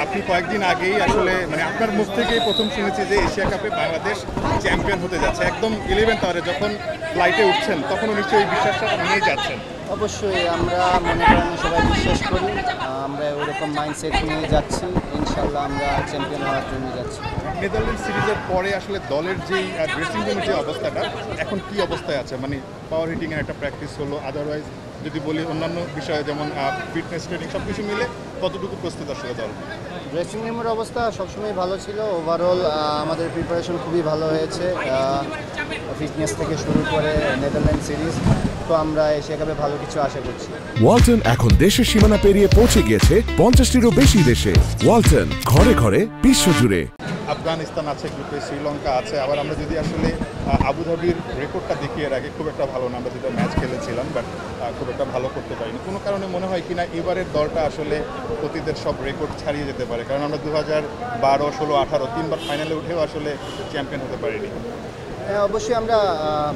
আপনি কয়েকদিন আগেই আসলে মানে আপনার মুখ থেকেই প্রথম শুনেছি যে এশিয়া কাপে বাংলাদেশ চ্যাম্পিয়ন হতে যাচ্ছে। একদম 11th আওয়ারে যখন ফ্লাইটে উঠছেন তখনও নিশ্চয়ই এই বিশ্বাসটা নিয়ে যাচ্ছেন। অবশ্যই আমরা মনে করেন সবাই বিশ্বাস করি, আমরা ওইরকম মাইন্ডসেট নিয়ে যাচ্ছি। ইনশাল্লাহ আমরা চ্যাম্পিয়ন হওয়ার জন্য যাচ্ছি। নেদারল্যান্ড সিরিজের পরে আসলে দলের যেই ড্রেসিং রুমের যে অবস্থাটা এখন কি অবস্থায় আছে? মানে পাওয়ার হিটিংয়ের একটা প্র্যাকটিস হলো, আদারওয়াইজ যদি বলি অন্যান্য বিষয়ে যেমন ফিটনেস ট্রেনিং সব কিছু মিলে কতটুকু প্রস্তুত আসলে দল? ড্রেসিং রুমের অবস্থা সবসময় ভালো ছিল। ওভারঅল আমাদের প্রিপারেশন খুবই ভালো হয়েছে, ফিটনেস থেকে শুরু করে নেদারল্যান্ড সিরিজ। তো আমরা এশিয়া কাপে ভালো কিছু আশা করছি। ওয়ালটন এখন দেশের সীমানা পেরিয়ে পৌঁছে গিয়েছে 50টিরও বেশি দেশে। ওয়ালটন, ঘরে ঘরে বিশ্বজুড়ে। আফগানিস্তান আছে গ্রুপে, শ্রীলঙ্কা আছে, আবার আমরা যদি আসলে আবুধাবির রেকর্ডটা দেখিয়ে রাখি খুব একটা ভালো না, আমরা যেটা ম্যাচ খেলেছিলাম বাট খুব একটা ভালো করতে পারিনি। কোনো কারণে মনে হয় কিনা এবারের দলটা আসলে অতীতের সব রেকর্ড ছাড়িয়ে যেতে পারে, কারণ আমরা 2012, 16, 18 তিনবার ফাইনালে উঠেও আসলে চ্যাম্পিয়ন হতে পারিনি। হ্যাঁ, অবশ্যই আমরা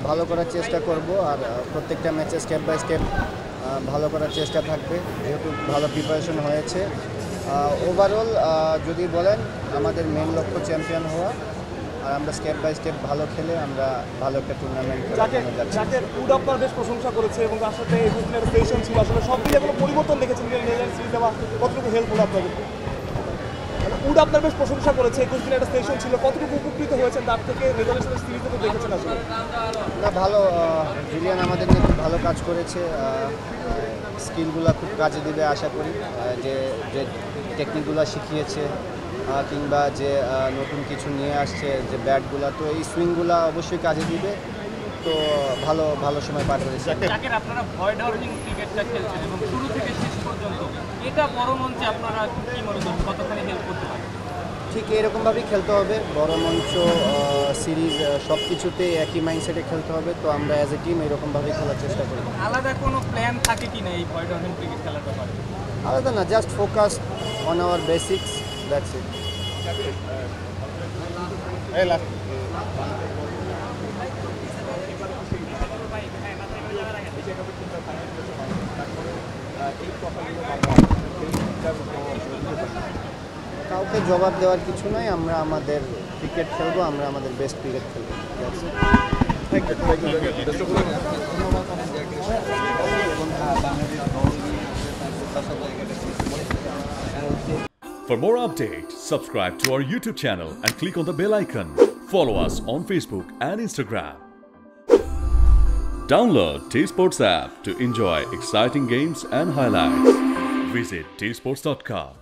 ভালো করার চেষ্টা করব, আর প্রত্যেকটা ম্যাচে স্টেপ বাই স্টেপ ভালো করার চেষ্টা থাকবে, যেহেতু ভালো প্রিপারেশন হয়েছে। ওভারঅল যদি বলেন আমাদের মেন লক্ষ্য চ্যাম্পিয়ন হওয়া, আর আমরা স্টেপ বাই স্টেপ ভালো খেলে আমরা ভালো একটা টুর্নামেন্ট যাকে উড আপনার বেশ প্রশংসা করেছে এবং তার সাথে একুশনের পেশন ছিল, আসলে সব মিলিয়ে কোনো পরিবর্তন দেখেছেন নেদারল্যান্ড সিরিজ দেওয়া কতটুকু হেল্প হলো আপনাদের? উড আপনার বেশ প্রশংসা করেছে, 21 দিনের একটা সেশন ছিল, কতটুকু উপকৃত হয়েছেন তার থেকে? নেদারল্যান্ডস সিরিজে তো দেখেছেন আসলে না, ভালো। জুলিয়ান আমাদের নিয়ে খুব ভালো কাজ করেছে, স্কিলগুলো খুব কাজে দিবে আশা করি। যে যে টেকনিকগুলো শিখিয়েছে কিংবা যে নতুন কিছু নিয়ে আসছে, যে ব্যাটগুলো, তো এই সুইংগুলো অবশ্যই কাজে দিবে। তো ভালো ভালো সময় পার করেছে। আপনারা ভয়েড ওভারিং ক্রিকেটটা খেলছেন এবং শুরু থেকে শেষ পর্যন্ত এটা বড় মঞ্চে আপনারা কি মনে করেন কতখানি হেল্প করতে পারে? ঠিক এরকমভাবেই খেলতে হবে, বড় মঞ্চ, সিরিজ সব কিছুতে একই মাইন্ডসেটে খেলতে হবে। তো আমরা অ্যাজ এ টিম এরকমভাবেই খেলার চেষ্টা করি। আলাদা কোনো প্ল্যান থাকে কি না এই ভয়েড ওভারিং ক্রিকেট খেলার ব্যাপারে? আলাদা না, just focus on our basics, that's it. কাউকে জবাব দেওয়ার কিছু নাই, আমরা আমাদের ক্রিকেট খেলবো, আমরা আমাদের বেস্ট ক্রিকেট খেলবো। For more updates, subscribe to our YouTube channel and click on the bell icon. Follow us on Facebook and Instagram. Download T-Sports app to enjoy exciting games and highlights. Visit tsports.com.